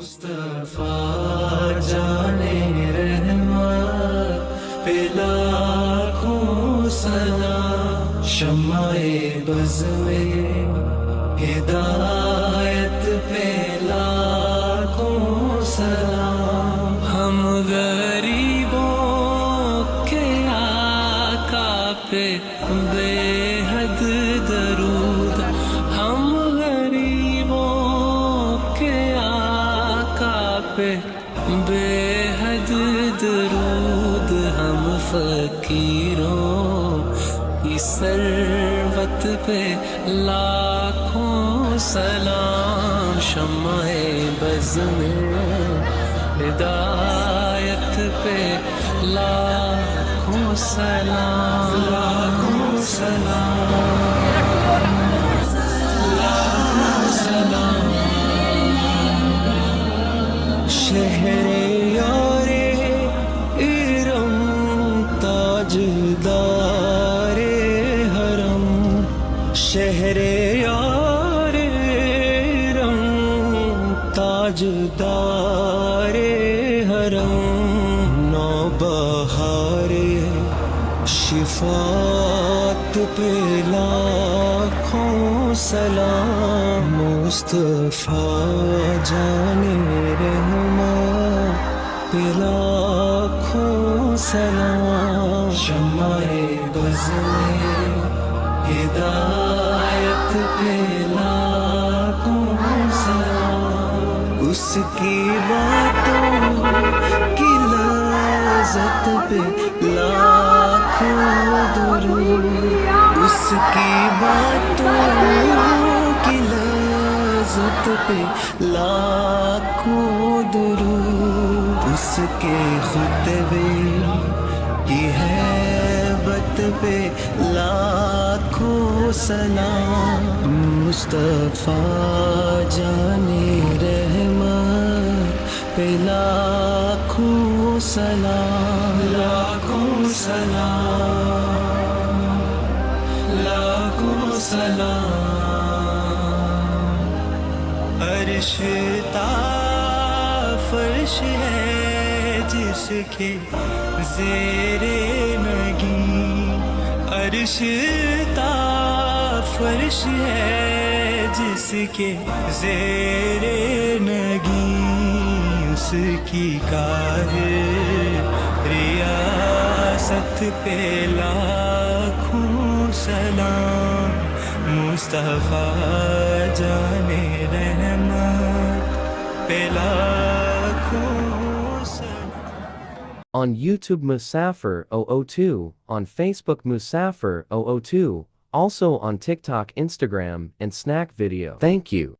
مصطفیٰ جانے رحمت پہ لاکھوں سلام، شمع بز میں ہدایت پہ لاکھوں سلام، ہم غریبوں کے آقا پہ بے حد درود، ہم غریبوں کے آقا پہ بے حد درود، ہم فقیروں کی ثروت پہ لاکھوں سلام، شمع بز میں ہدایت پہ لاکھوں سلام، لاکھوں سلام، لاکھوں سلام، شہر یار ارم تاجدار حرم، شہر یار ارم تاجدار حرم، نوبہار شفاعت پہ لاکھوں سلام، مصطفیٰ جانے رحمت پہ لاکھوں سلام، شمع بز میں ہدایت پہ لاکھوں سلام، اس کی باتوں کی لذت پہ لاکھوں درود، اس کی باتوں کی لذت پہ لاکھوں درود، اس کے خطبے کی ہیبت پہ لاکھوں سلام، مصطفیٰ جانے رحمت پہ لاکھوں سلام، لاکھوں سلام، لاکھوں سلام، عرش تا فرش ہے جس کے زیر نگیں، عرش تا فرش ہے جس کے زیر نگیں، اس کی کار ریاست پہ لاکھوں سلام، مصطفیٰ جانے رحمت پہ لاکھوں سلام۔ On YouTube Musafir 002, on Facebook Musafir 002, also on TikTok, Instagram, and Snack Video. Thank you.